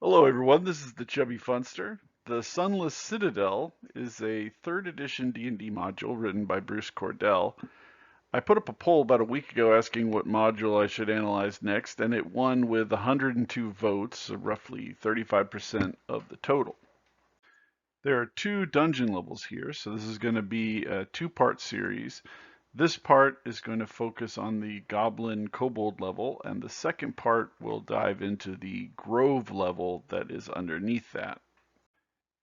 Hello everyone, this is the Chubby Funster. The Sunless Citadel is a 3rd edition D&D module written by Bruce Cordell. I put up a poll about a week ago asking what module I should analyze next, and it won with 102 votes, so roughly 35% of the total. There are 2 dungeon levels here, so this is going to be a 2-part series. This part is going to focus on the Goblin Kobold level, and the second part will dive into the Grove level that is underneath that.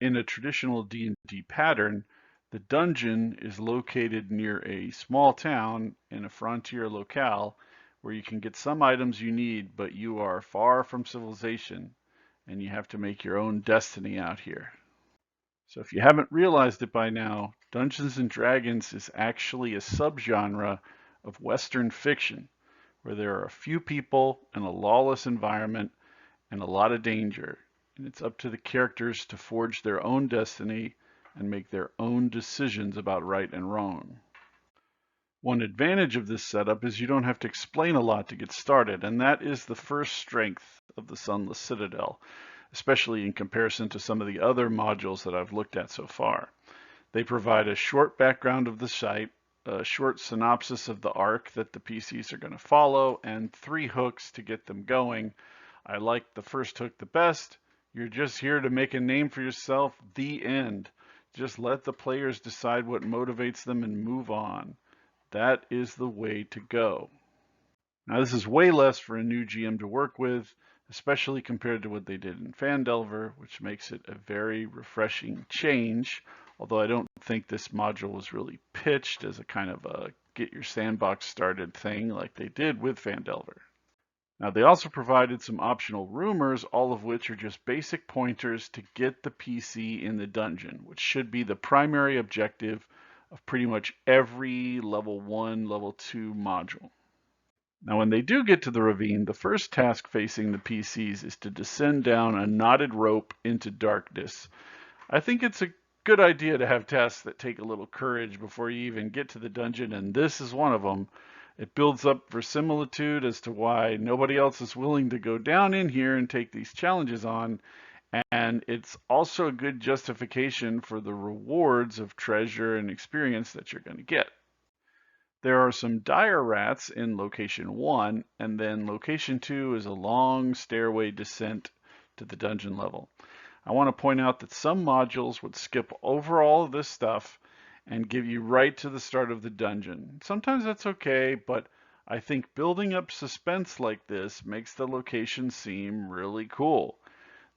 In a traditional D&D pattern, the dungeon is located near a small town in a frontier locale where you can get some items you need, but you are far from civilization and you have to make your own destiny out here. So if you haven't realized it by now, Dungeons and Dragons is actually a subgenre of Western fiction, where there are a few people in a lawless environment and a lot of danger, and it's up to the characters to forge their own destiny and make their own decisions about right and wrong. One advantage of this setup is you don't have to explain a lot to get started, and that is the first strength of the Sunless Citadel, especially in comparison to some of the other modules that I've looked at so far. They provide a short background of the site, a short synopsis of the arc that the PCs are going to follow, and 3 hooks to get them going. I like the first hook the best. You're just here to make a name for yourself, the end. Just let the players decide what motivates them and move on. That is the way to go. Now this is way less for a new GM to work with, especially compared to what they did in Phandelver, which makes it a very refreshing change, although I don't think this module was really pitched as a kind of a get your sandbox started thing like they did with Phandelver. Now they also provided some optional rumors, all of which are just basic pointers to get the PC in the dungeon, which should be the primary objective of pretty much every level 1, level 2 module. Now when they do get to the ravine, the first task facing the PCs is to descend down a knotted rope into darkness. I think it's a good idea to have tasks that take a little courage before you even get to the dungeon, and this is one of them. It builds up verisimilitude as to why nobody else is willing to go down in here and take these challenges on, and it's also a good justification for the rewards of treasure and experience that you're going to get. There are some dire rats in location 1, and then location 2 is a long stairway descent to the dungeon level. I want to point out that some modules would skip over all of this stuff and give you right to the start of the dungeon. Sometimes that's okay, but I think building up suspense like this makes the location seem really cool.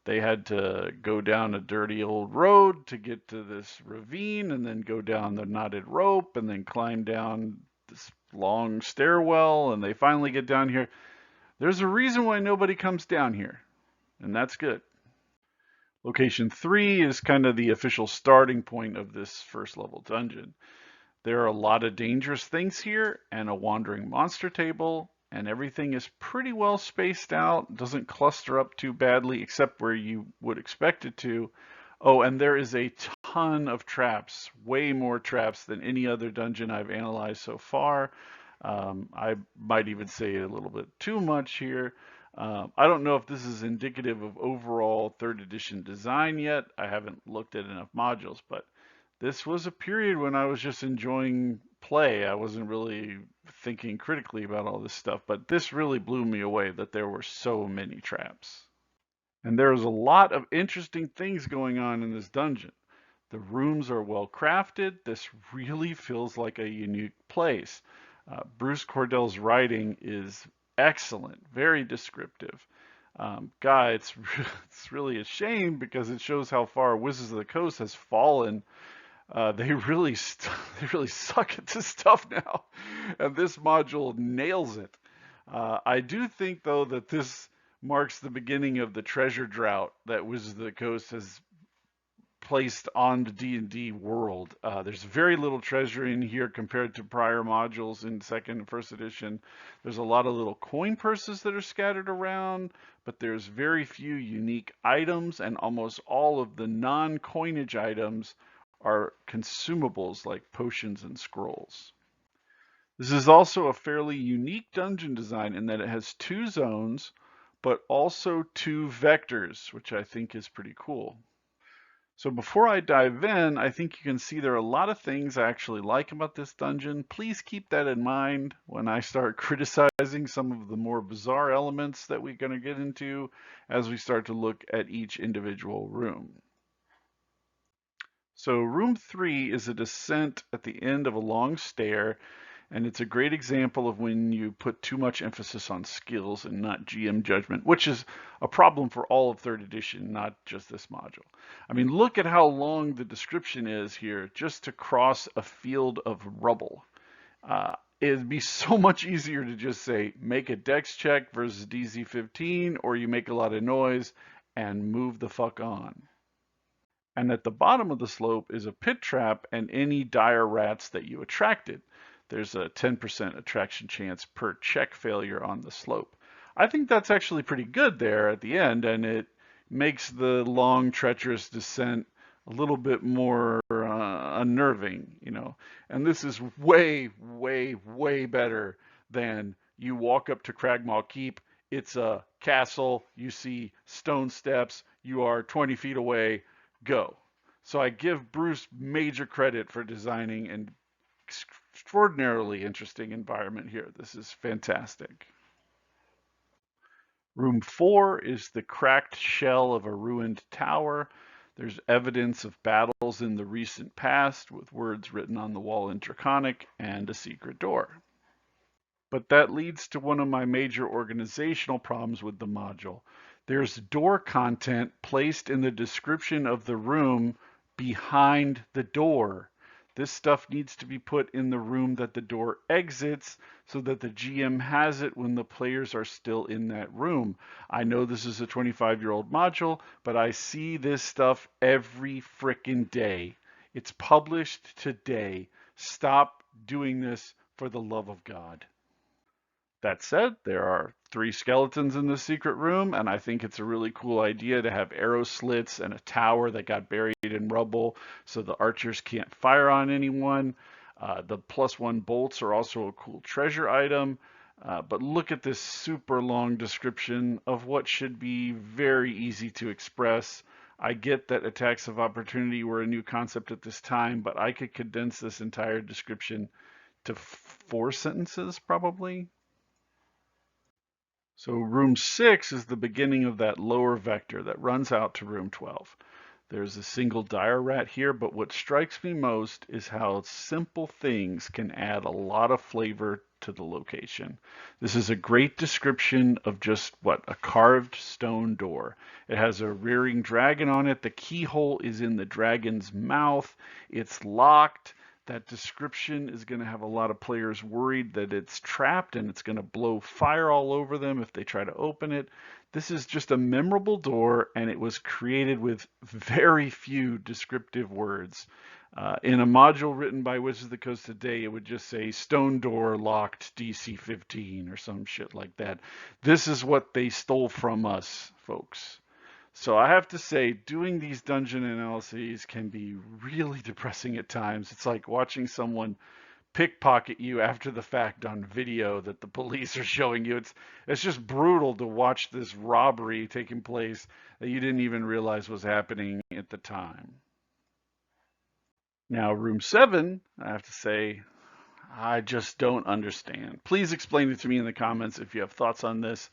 They had to go down a dirty old road to get to this ravine and then go down the knotted rope and then climb down this long stairwell, and they finally get down here. There's a reason why nobody comes down here, and that's good. Location 3 is kind of the official starting point of this first level dungeon. There are a lot of dangerous things here and a wandering monster table, and everything is pretty well spaced out, doesn't cluster up too badly except where you would expect it to. Oh, and there is a ton of traps, way more traps than any other dungeon I've analyzed so far. I might even say a little bit too much here. I don't know if this is indicative of overall 3rd edition design yet. I haven't looked at enough modules, but this was a period when I was just enjoying play. I wasn't really thinking critically about all this stuff, but this really blew me away that there were so many traps. And there's a lot of interesting things going on in this dungeon. The rooms are well crafted. This really feels like a unique place. Bruce Cordell's writing is excellent, very descriptive. It's it's really a shame because it shows how far Wizards of the Coast has fallen. They really they really suck at this stuff now, and this module nails it. I do think though that this marks the beginning of the treasure drought that Wizards of the Coast has placed on the D&D world. There's very little treasure in here compared to prior modules in 2nd and 1st edition. There's a lot of little coin purses that are scattered around, but there's very few unique items, and almost all of the non-coinage items are consumables like potions and scrolls. This is also a fairly unique dungeon design in that it has 2 zones, but also 2 vectors, which I think is pretty cool. So before I dive in, I think you can see there are a lot of things I actually like about this dungeon. Please keep that in mind when I start criticizing some of the more bizarre elements that we're going to get into as we start to look at each individual room. So room 3 is a descent at the end of a long stair, and it's a great example of when you put too much emphasis on skills and not GM judgment, which is a problem for all of 3rd edition, not just this module. I mean, look at how long the description is here just to cross a field of rubble. It'd be so much easier to just say, make a dex check versus DC 15, or you make a lot of noise and move the fuck on. And at the bottom of the slope is a pit trap and any dire rats that you attracted. There's a 10% attraction chance per check failure on the slope. I think that's actually pretty good there at the end, and it makes the long, treacherous descent a little bit more unnerving, you know. And this is way, way, way better than you walk up to Cragmaw Keep. It's a castle. You see stone steps. You are 20 feet away. Go. So I give Bruce major credit for designing an extraordinarily interesting environment here. This is fantastic. Room 4 is the cracked shell of a ruined tower. There's evidence of battles in the recent past with words written on the wall in Draconic and a secret door. But that leads to one of my major organizational problems with the module. There's door content placed in the description of the room behind the door. This stuff needs to be put in the room that the door exits so that the GM has it when the players are still in that room. I know this is a 25-year-old module, but I see this stuff every frickin' day. It's published today. Stop doing this for the love of God. That said, there are 3 skeletons in the secret room, and I think it's a really cool idea to have arrow slits and a tower that got buried in rubble so the archers can't fire on anyone. The +1 bolts are also a cool treasure item, but look at this super long description of what should be very easy to express. I get that attacks of opportunity were a new concept at this time, but I could condense this entire description to 4 sentences probably. So room 6 is the beginning of that lower vector that runs out to room 12. There's a single dire rat here, but what strikes me most is how simple things can add a lot of flavor to the location. This is a great description of just a carved stone door. It has a rearing dragon on it. The keyhole is in the dragon's mouth. It's locked. That description is going to have a lot of players worried that it's trapped and it's going to blow fire all over them if they try to open it. This is just a memorable door, and it was created with very few descriptive words. In a module written by Wizards of the Coast today, it would just say stone door locked DC 15 or some shit like that. This is what they stole from us, folks. So I have to say, doing these dungeon analyses can be really depressing at times. It's like watching someone pickpocket you after the fact on video that the police are showing you. It's just brutal to watch this robbery taking place that you didn't even realize was happening at the time. Now, room 7, I have to say, I just don't understand. Please explain it to me in the comments if you have thoughts on this.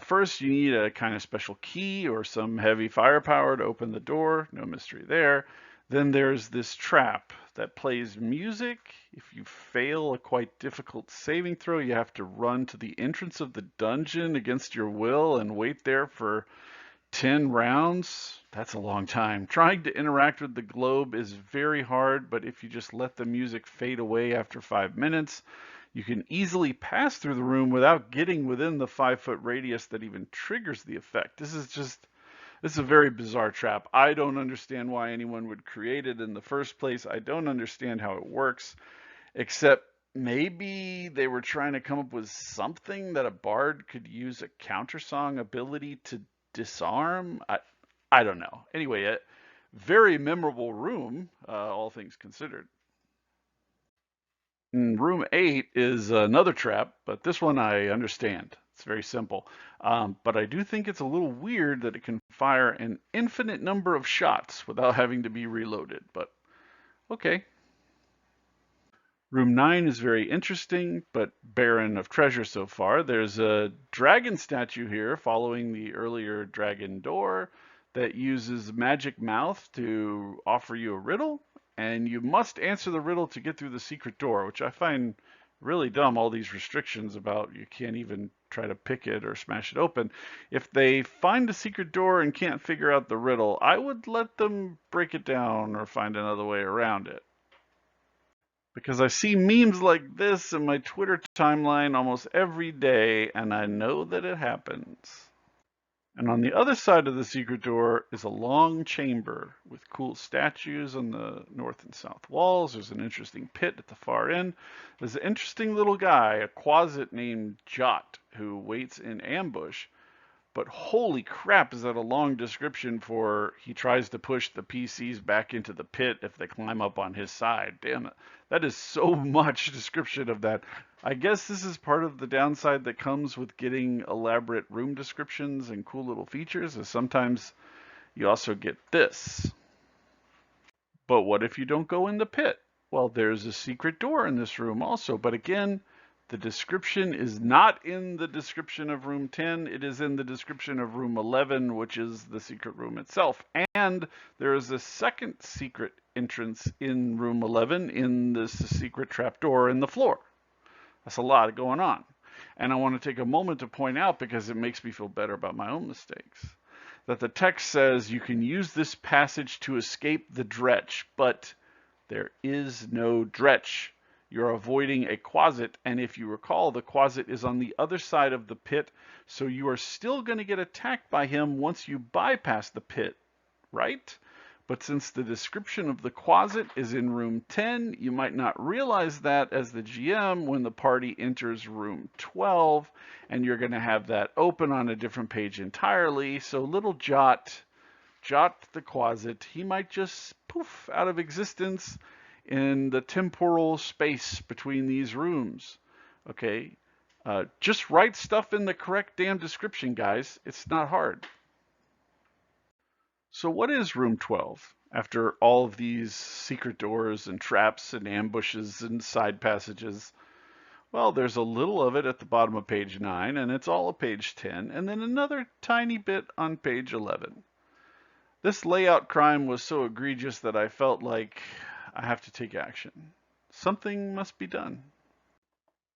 First, you need a kind of special key or some heavy firepower to open the door. No mystery there. Then there's this trap that plays music. If you fail a quite difficult saving throw, you have to run to the entrance of the dungeon against your will and wait there for 10 rounds. That's a long time. Trying to interact with the globe is very hard, but if you just let the music fade away after 5 minutes, you can easily pass through the room without getting within the 5-foot radius that even triggers the effect. This is a very bizarre trap. I don't understand why anyone would create it in the first place. I don't understand how it works, except maybe they were trying to come up with something that a bard could use a countersong ability to disarm. I don't know. Anyway, a very memorable room, all things considered. Room 8 is another trap, but this one I understand. It's very simple. But I do think it's a little weird that it can fire an infinite number of shots without having to be reloaded, but okay. Room 9 is very interesting, but barren of treasure so far. There's a dragon statue here following the earlier dragon door that uses magic mouth to offer you a riddle, and you must answer the riddle to get through the secret door, which I find really dumb, all these restrictions about you can't even try to pick it or smash it open. If they find a secret door and can't figure out the riddle, I would let them break it down or find another way around it. Because I see memes like this in my Twitter timeline almost every day, and I know that it happens. And on the other side of the secret door is a long chamber with cool statues on the north and south walls. There's an interesting pit at the far end. There's an interesting little guy, a Quasit named Jot, who waits in ambush. But holy crap, is that a long description for he tries to push the PCs back into the pit if they climb up on his side. Damn it. That is so much description of that. I guess this is part of the downside that comes with getting elaborate room descriptions and cool little features, is sometimes you also get this. But what if you don't go in the pit? Well, there's a secret door in this room also, but again, the description is not in the description of room 10. It is in the description of room 11, which is the secret room itself. And there is a second secret entrance in room 11 in this secret trapdoor in the floor. That's a lot going on. And I want to take a moment to point out, because it makes me feel better about my own mistakes, that the text says you can use this passage to escape the dretch, but there is no dretch. You're avoiding a Quasit, and if you recall, the Quasit is on the other side of the pit, so you are still going to get attacked by him once you bypass the pit, right? But since the description of the Quasit is in room 10, you might not realize that as the GM when the party enters room 12, and you're going to have that open on a different page entirely. So little Jot the Quasit, he might just poof out of existence in the temporal space between these rooms. Okay, just write stuff in the correct damn description, guys. It's not hard. So what is room 12? After all of these secret doors and traps and ambushes and side passages, well, there's a little of it at the bottom of page 9, and it's all of page 10, and then another tiny bit on page 11. This layout crime was so egregious that I felt like I have to take action. Something must be done.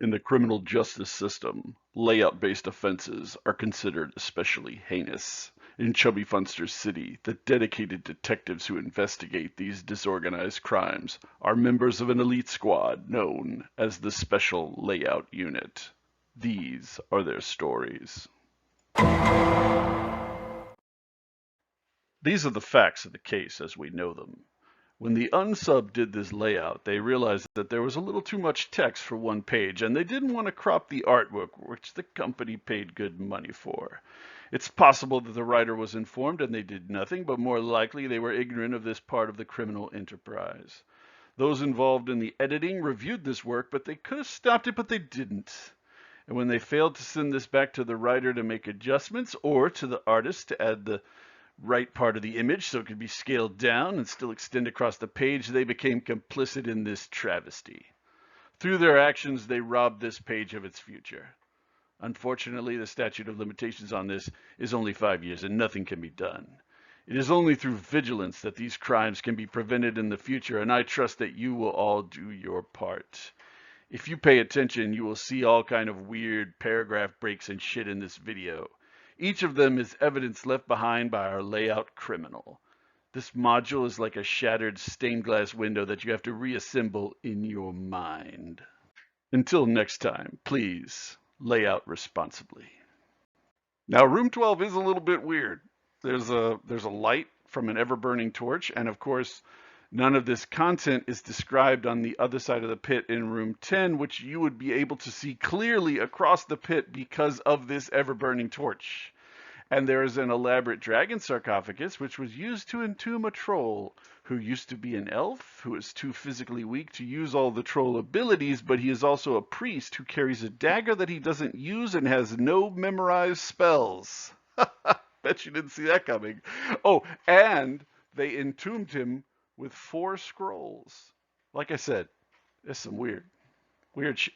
In the criminal justice system, layout-based offenses are considered especially heinous. In Chubby Funster's city, the dedicated detectives who investigate these disorganized crimes are members of an elite squad known as the Special Layout Unit. These are their stories. These are the facts of the case as we know them. When the unsub did this layout, they realized that there was a little too much text for one page, and they didn't want to crop the artwork, which the company paid good money for. It's possible that the writer was informed and they did nothing, but more likely they were ignorant of this part of the criminal enterprise. Those involved in the editing reviewed this work, but they could have stopped it, but they didn't. And when they failed to send this back to the writer to make adjustments, or to the artist to add the right part of the image so it could be scaled down and still extend across the page, they became complicit in this travesty. Through their actions, they robbed this page of its future. Unfortunately, the statute of limitations on this is only 5 years, and nothing can be done. It is only through vigilance that these crimes can be prevented in the future, and I trust that you will all do your part. If you pay attention, you will see all kind of weird paragraph breaks and shit in this video. Each of them is evidence left behind by our layout criminal. This module is like a shattered stained glass window that you have to reassemble in your mind. Until next time, please lay out responsibly. Now, room 12 is a little bit weird. There's a light from an ever-burning torch, and of course, none of this content is described on the other side of the pit in room 10, which you would be able to see clearly across the pit because of this ever-burning torch. And there is an elaborate dragon sarcophagus, which was used to entomb a troll who used to be an elf, who is too physically weak to use all the troll abilities, but he is also a priest who carries a dagger that he doesn't use and has no memorized spells. Bet you didn't see that coming. Oh, and they entombed him with 4 scrolls. Like I said, there's some weird shit.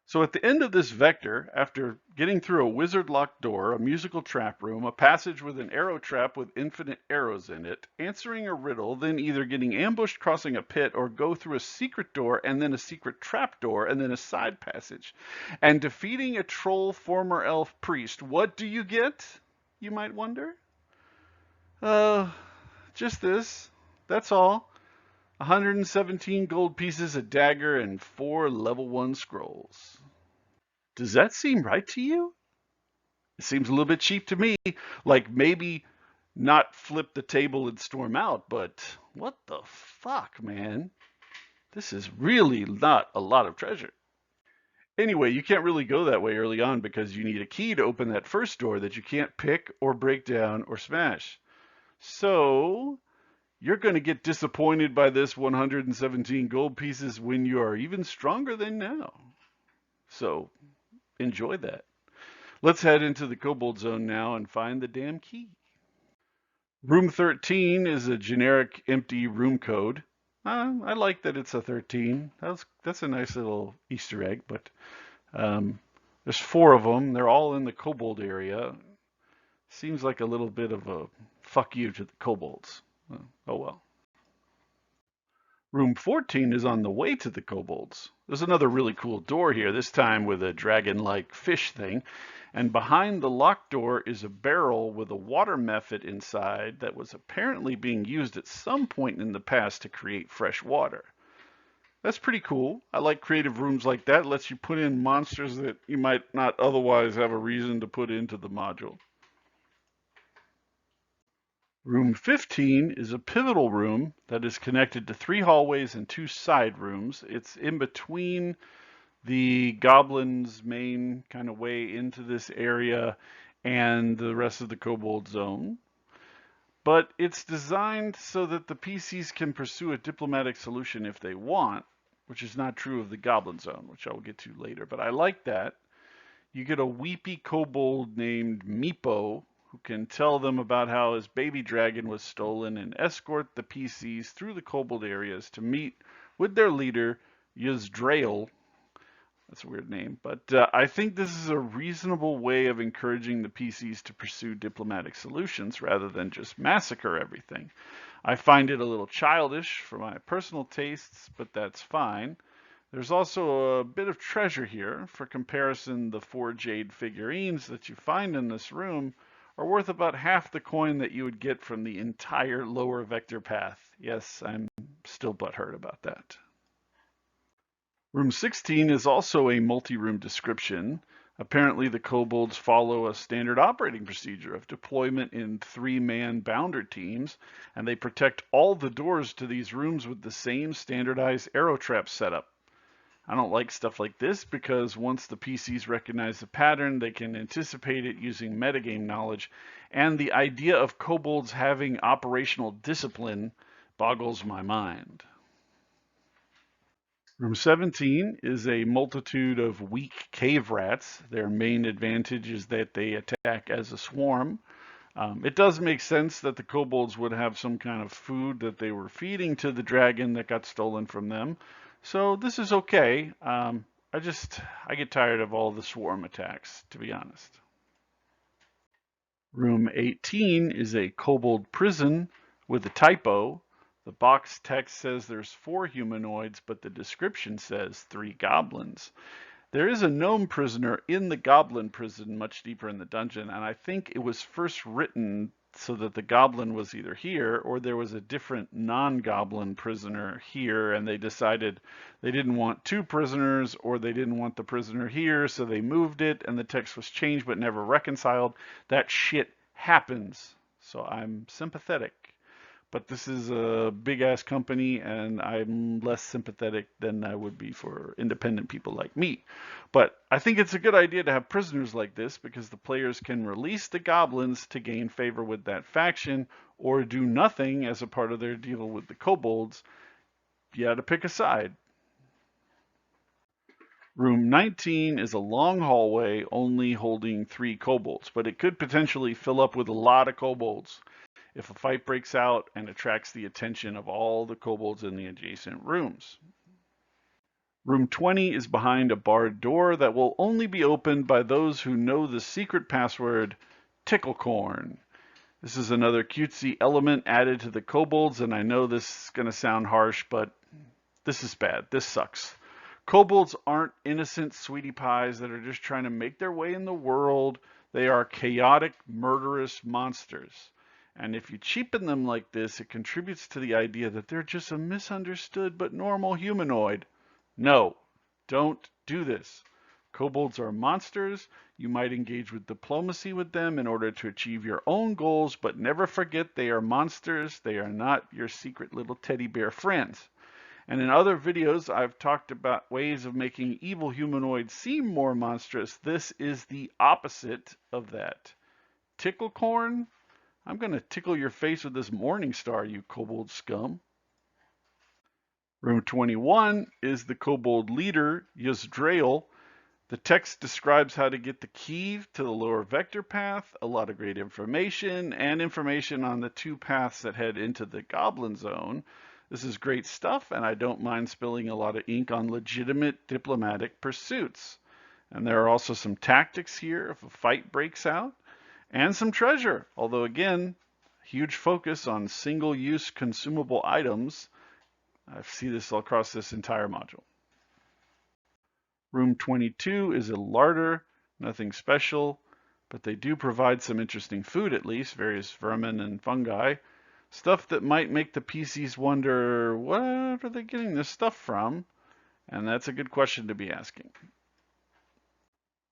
So at the end of this vector, after getting through a wizard-locked door, a musical trap room, a passage with an arrow trap with infinite arrows in it, answering a riddle, then either getting ambushed crossing a pit or go through a secret door and then a secret trap door and then a side passage, and defeating a troll former elf priest, what do you get, you might wonder? Just this. That's all. 117 gold pieces, a dagger, and 4 level 1 scrolls. Does that seem right to you? It seems a little bit cheap to me. Like maybe not flip the table and storm out, but what the fuck, man? This is really not a lot of treasure. Anyway, you can't really go that way early on because you need a key to open that first door that you can't pick or break down or smash. So you're going to get disappointed by this 117 gold pieces when you are even stronger than now. So enjoy that. Let's head into the Kobold Zone now and find the damn key. Room 13 is a generic empty room code. I like that it's a 13. That's a nice little Easter egg, but there's 4 of them. They're all in the Kobold area. Seems like a little bit of a fuck you to the Kobolds. Oh well. Room 14 is on the way to the Kobolds. There's another really cool door here, this time with a dragon-like fish thing. And behind the locked door is a barrel with a water method inside that was apparently being used at some point in the past to create fresh water. That's pretty cool. I like creative rooms like that. It lets you put in monsters that you might not otherwise have a reason to put into the module. Room 15 is a pivotal room that is connected to 3 hallways and 2 side rooms. It's in between the Goblin's main kind of way into this area and the rest of the Kobold Zone. But it's designed so that the PCs can pursue a diplomatic solution if they want, which is not true of the Goblin Zone, which I will get to later. But I like that. You get a weepy kobold named Meepo, who can tell them about how his baby dragon was stolen and escort the PCs through the kobold areas to meet with their leader, Yzdrael. That's a weird name, but I think this is a reasonable way of encouraging the PCs to pursue diplomatic solutions rather than just massacre everything. I find it a little childish for my personal tastes, but that's fine. There's also a bit of treasure here. For comparison, the 4 jade figurines that you find in this room are worth about half the coin that you would get from the entire lower vector path. Yes, I'm still butthurt about that. Room 16 is also a multi-room description. Apparently the kobolds follow a standard operating procedure of deployment in 3-man bounder teams, and they protect all the doors to these rooms with the same standardized arrow trap setup. I don't like stuff like this because once the PCs recognize the pattern, they can anticipate it using metagame knowledge, and the idea of kobolds having operational discipline boggles my mind. Room 17 is a multitude of weak cave rats. Their main advantage is that they attack as a swarm. It does make sense that the kobolds would have some kind of food that they were feeding to the dragon that got stolen from them. So this is okay. I get tired of all the swarm attacks, to be honest. Room 18 is a Kobold Prison with a typo. The box text says there's 4 humanoids, but the description says 3 goblins. There is a gnome prisoner in the Goblin Prison much deeper in the dungeon, and I think it was first written so that the goblin was either here or there was a different non-goblin prisoner here, and they decided they didn't want 2 prisoners or they didn't want the prisoner here, so they moved it and the text was changed but never reconciled. That shit happens, so I'm sympathetic. but this is a big ass company and I'm less sympathetic than I would be for independent people like me. But I think it's a good idea to have prisoners like this because the players can release the goblins to gain favor with that faction or do nothing as a part of their deal with the kobolds. You had to pick a side. Room 19 is a long hallway only holding 3 kobolds, but it could potentially fill up with a lot of kobolds if a fight breaks out and attracts the attention of all the kobolds in the adjacent rooms. Room 20 is behind a barred door that will only be opened by those who know the secret password, Ticklecorn. This is another cutesy element added to the kobolds, and I know this is going to sound harsh, but this is bad. This sucks. Kobolds aren't innocent sweetie pies that are just trying to make their way in the world. They are chaotic, murderous monsters. And if you cheapen them like this, it contributes to the idea that they're just a misunderstood but normal humanoid. No, don't do this. Kobolds are monsters. You might engage with diplomacy with them in order to achieve your own goals, but never forget they are monsters. They are not your secret little teddy bear friends. And in other videos, I've talked about ways of making evil humanoids seem more monstrous. This is the opposite of that. Ticklecorn? I'm going to tickle your face with this morning star, you kobold scum. Room 21 is the Kobold Leader, Yuzdrael. The text describes how to get the key to the lower vector path, a lot of great information, and information on the 2 paths that head into the Goblin Zone. This is great stuff, and I don't mind spilling a lot of ink on legitimate diplomatic pursuits. And there are also some tactics here if a fight breaks out, and some treasure, although again, huge focus on single-use consumable items. I see this all across this entire module. Room 22 is a larder, nothing special, but they do provide some interesting food at least, various vermin and fungi. Stuff that might make the PCs wonder, what are they getting this stuff from? And that's a good question to be asking.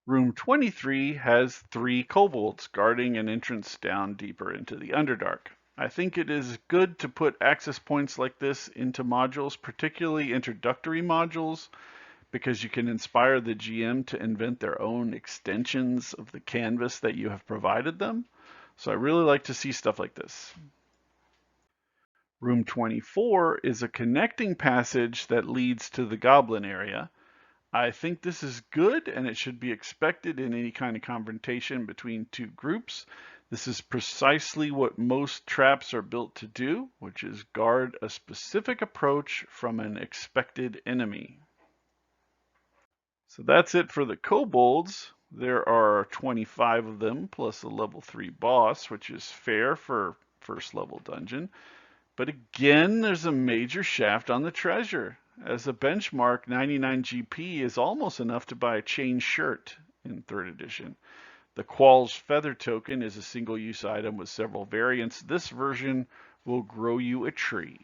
Room 23 has 3 kobolds guarding an entrance down deeper into the Underdark. I think it is good to put access points like this into modules, particularly introductory modules, because you can inspire the GM to invent their own extensions of the canvas that you have provided them. So I really like to see stuff like this. Room 24 is a connecting passage that leads to the Goblin area. I think this is good and it should be expected in any kind of confrontation between 2 groups. This is precisely what most traps are built to do, which is guard a specific approach from an expected enemy. So that's it for the kobolds. There are 25 of them plus a level 3 boss, which is fair for first level dungeon. But again, there's a major shaft on the treasure. As a benchmark, 99 GP is almost enough to buy a chain shirt in 3rd edition. The Qual's Feather token is a single-use item with several variants. This version will grow you a tree.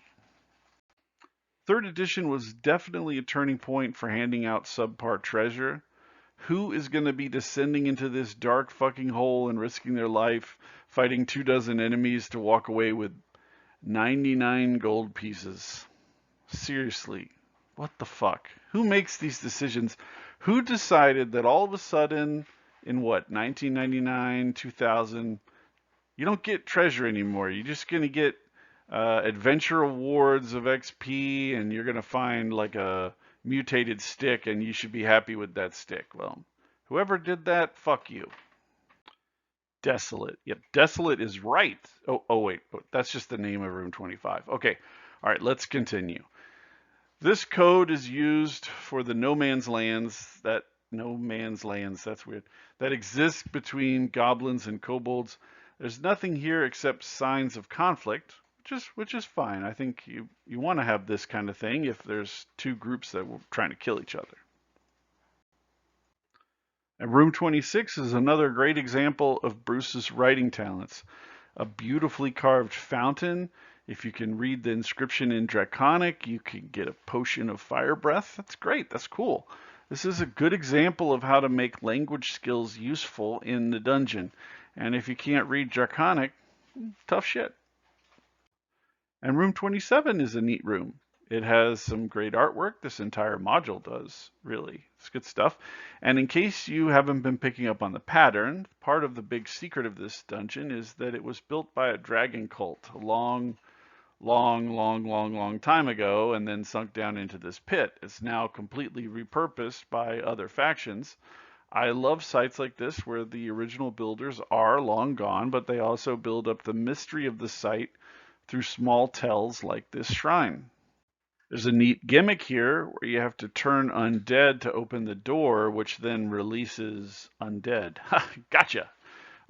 3rd edition was definitely a turning point for handing out subpar treasure. Who is going to be descending into this dark fucking hole and risking their life, fighting 24 enemies to walk away with 99 gold pieces? Seriously, what the fuck? Who makes these decisions? Who decided that all of a sudden, in what, 1999, 2000, you don't get treasure anymore. You're just going to get adventure awards of XP, and you're going to find like a mutated stick, and you should be happy with that stick. Well, whoever did that, fuck you. Desolate. Yep, Desolate is right. Oh wait, that's just the name of room 25. Okay, all right, let's continue. This code is used for the no man's lands, that's weird, that exist between goblins and kobolds. There's nothing here except signs of conflict, which is fine. I think you want to have this kind of thing if there's 2 groups that were trying to kill each other. And room 26 is another great example of Bruce's writing talents. A beautifully carved fountain. If you can read the inscription in Draconic, you can get a potion of fire breath. That's great. That's cool. This is a good example of how to make language skills useful in the dungeon. And if you can't read Draconic, tough shit. And room 27 is a neat room. It has some great artwork. This entire module does, really. It's good stuff. And in case you haven't been picking up on the pattern, part of the big secret of this dungeon is that it was built by a dragon cult a long time ago and then sunk down into this pit. It's now completely repurposed by other factions. I love sites like this where the original builders are long gone, but they also build up the mystery of the site through small tells like this shrine. There's a neat gimmick here where you have to turn undead to open the door, which then releases undead. Gotcha.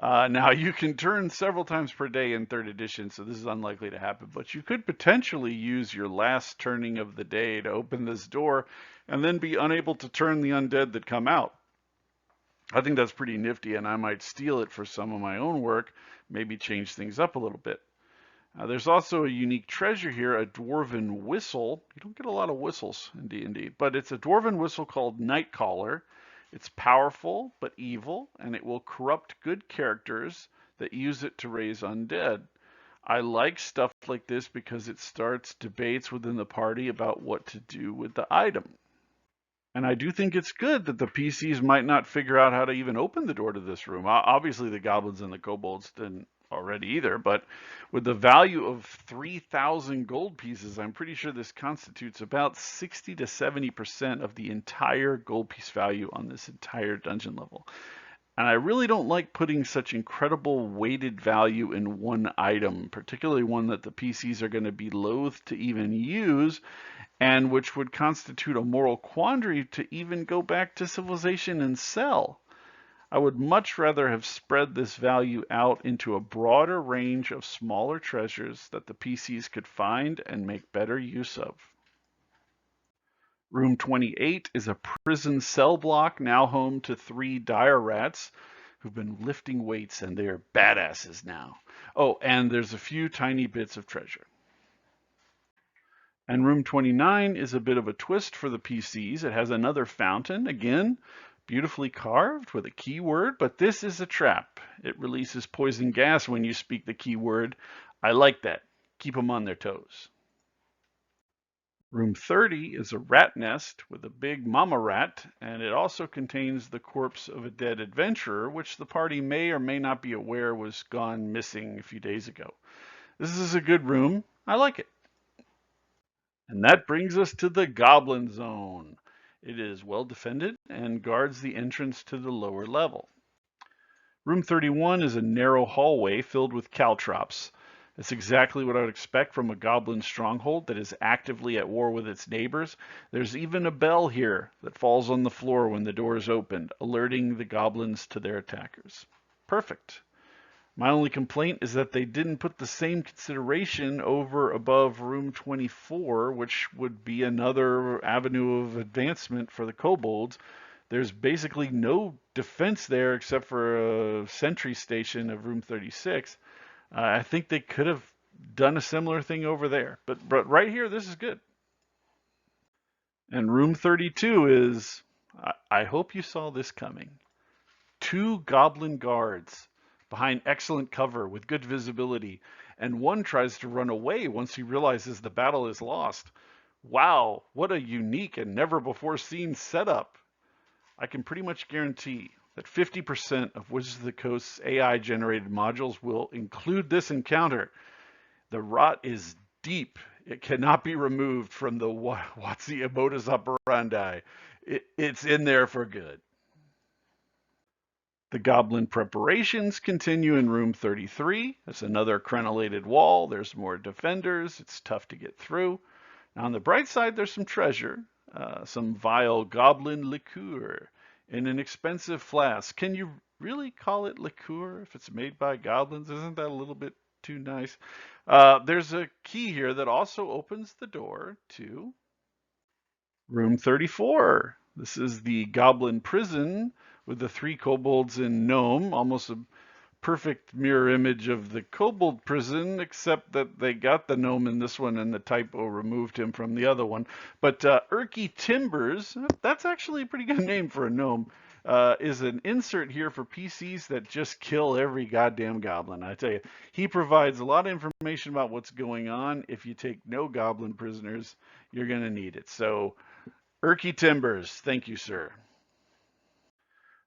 Now you can turn several times per day in 3rd edition, so this is unlikely to happen, but you could potentially use your last turning of the day to open this door and then be unable to turn the undead that come out. I think that's pretty nifty, and I might steal it for some of my own work, maybe change things up a little bit. There's also a unique treasure here, a dwarven whistle. You don't get a lot of whistles in D&D, but it's a dwarven whistle called Nightcaller. It's powerful but evil, and it will corrupt good characters that use it to raise undead. I like stuff like this because it starts debates within the party about what to do with the item. And I do think it's good that the PCs might not figure out how to even open the door to this room. Obviously, the goblins and the kobolds didn't already either, but with the value of 3,000 gold pieces, I'm pretty sure this constitutes about 60 to 70% of the entire gold piece value on this entire dungeon level. And I really don't like putting such incredible weighted value in one item, particularly one that the PCs are going to be loath to even use, and which would constitute a moral quandary to even go back to civilization and sell. I would much rather have spread this value out into a broader range of smaller treasures that the PCs could find and make better use of. Room 28 is a prison cell block, now home to 3 dire rats who've been lifting weights, and they're badasses now. Oh, and there's a few tiny bits of treasure. And room 29 is a bit of a twist for the PCs. It has another fountain, again, beautifully carved with a keyword, but this is a trap. It releases poison gas when you speak the keyword. I like that. Keep them on their toes. Room 30 is a rat nest with a big mama rat, and it also contains the corpse of a dead adventurer, which the party may or may not be aware was gone missing a few days ago. This is a good room. I like it. And that brings us to the Goblin Zone. It is well defended and guards the entrance to the lower level. Room 31 is a narrow hallway filled with caltrops. It's exactly what I would expect from a goblin stronghold that is actively at war with its neighbors. There's even a bell here that falls on the floor when the door is opened, alerting the goblins to their attackers. Perfect. My only complaint is that they didn't put the same consideration over above room 24, which would be another avenue of advancement for the kobolds. There's basically no defense there except for a sentry station of room 36. I think they could have done a similar thing over there, but right here, this is good. And room 32 is, I hope you saw this coming. 2 goblin guards behind excellent cover with good visibility, and one tries to run away once he realizes the battle is lost. Wow, what a unique and never before seen setup. I can pretty much guarantee that 50% of Wizards of the Coast's AI generated modules will include this encounter. The rot is deep. It cannot be removed from the WotC modus operandi. It's in there for good. The goblin preparations continue in room 33. There's another crenellated wall. There's more defenders. It's tough to get through. Now on the bright side, there's some treasure, some vile goblin liqueur in an expensive flask. Can you really call it liqueur if it's made by goblins? Isn't that a little bit too nice? There's a key here that also opens the door to room 34. This is the Goblin Prison with the 3 kobolds in gnome, almost a perfect mirror image of the Kobold Prison, except that they got the gnome in this one and the typo removed him from the other one. But Erky Timbers, that's actually a pretty good name for a gnome. is an insert here for PCs that just kill every goddamn goblin. I tell you, he provides a lot of information about what's going on. If you take no goblin prisoners, you're going to need it. So, Erky Timbers, thank you, sir.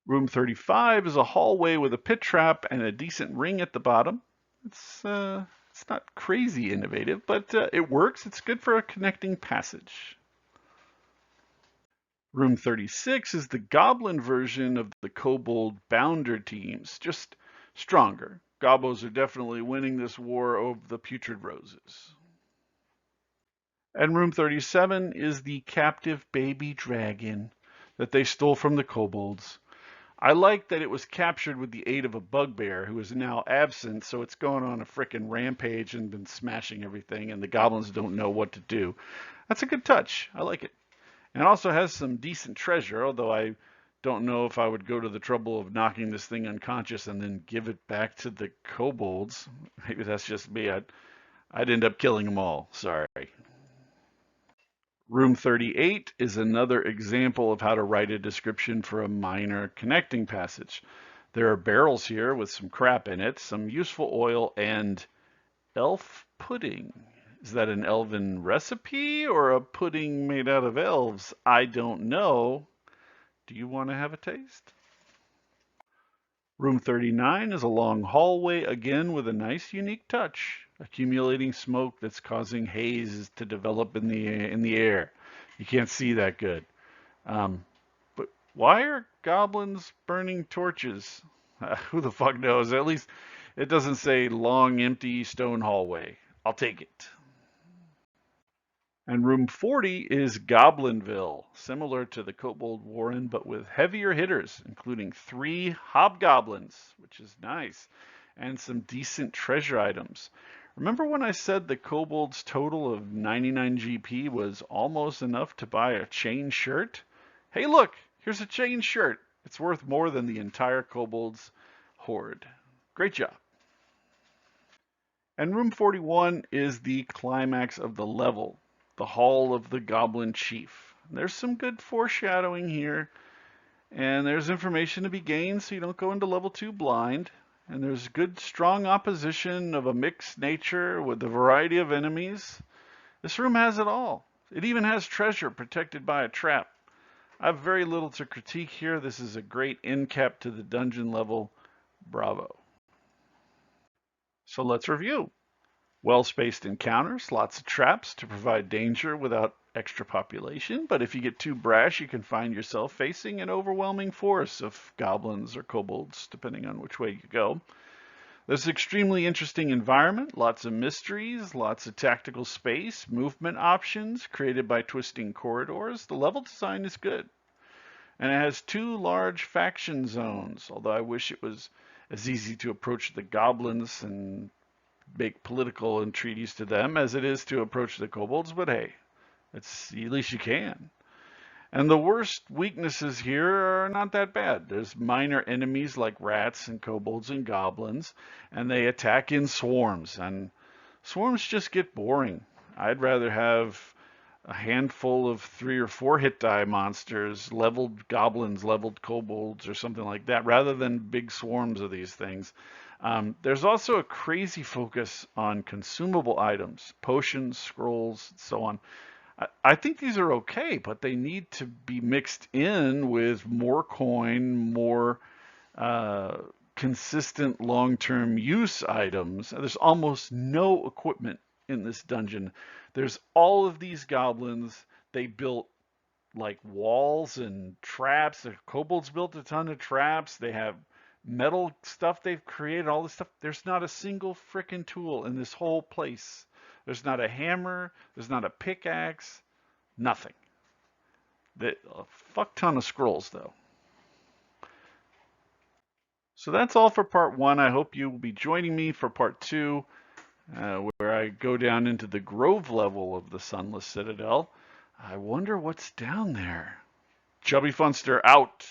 Room 35 is a hallway with a pit trap and a decent ring at the bottom. It's not crazy innovative, but it works. It's good for a connecting passage. Room 36 is the Goblin version of the Kobold Bounder teams, just stronger. Gobos are definitely winning this war over the Putrid Roses. And room 37 is the captive baby dragon that they stole from the kobolds. I like that it was captured with the aid of a bugbear who is now absent, so it's going on a frickin' rampage and been smashing everything, and the goblins don't know what to do. That's a good touch. I like it. And it also has some decent treasure, although I don't know if I would go to the trouble of knocking this thing unconscious and then give it back to the kobolds. Maybe that's just me. I'd end up killing them all. Sorry. Room 38 is another example of how to write a description for a minor connecting passage. There are barrels here with some crap in it, some useful oil, and elf pudding. Is that an elven recipe or a pudding made out of elves? I don't know. Do you want to have a taste? Room 39 is a long hallway, again with a nice unique touch. Accumulating smoke that's causing haze to develop in the air. You can't see that good. But why are goblins burning torches? Who the fuck knows? At least it doesn't say long, empty stone hallway. I'll take it. And room 40 is Goblinville, similar to the Kobold Warren, but with heavier hitters, including 3 hobgoblins, which is nice, and some decent treasure items. Remember when I said the kobold's total of 99 GP was almost enough to buy a chain shirt? Hey look, here's a chain shirt. It's worth more than the entire kobold's hoard. Great job. And room 41 is the climax of the level, the Hall of the Goblin Chief. There's some good foreshadowing here, and there's information to be gained so you don't go into level 2 blind. And there's good, strong opposition of a mixed nature with a variety of enemies. This room has it all. It even has treasure protected by a trap. I have very little to critique here. This is a great end cap to the dungeon level. Bravo. So let's review. Well-spaced encounters, lots of traps to provide danger without extra population, but if you get too brash, you can find yourself facing an overwhelming force of goblins or kobolds, depending on which way you go. There's an extremely interesting environment, lots of mysteries, lots of tactical space, movement options created by twisting corridors. The level design is good. And it has 2 large faction zones, although I wish it was as easy to approach the goblins and make political entreaties to them as it is to approach the kobolds, but hey, at least you can. And the worst weaknesses here are not that bad. There's minor enemies like rats and kobolds and goblins, and they attack in swarms, and swarms just get boring. I'd rather have a handful of 3 or 4 hit die monsters, leveled goblins, leveled kobolds, or something like that, rather than big swarms of these things. There's also a crazy focus on consumable items, potions, scrolls, and so on. I think these are okay, but they need to be mixed in with more coin, more consistent long-term use items. There's almost no equipment in this dungeon. There's all of these goblins. They built like walls and traps. The kobolds built a ton of traps. They have metal stuff they've created, all this stuff. There's not a single frickin' tool in this whole place. There's not a hammer. There's not a pickaxe. Nothing. A fuck ton of scrolls, though. So that's all for part 1. I hope you will be joining me for part 2, where I go down into the Grove level of the Sunless Citadel. I wonder what's down there. Chubby Funster out.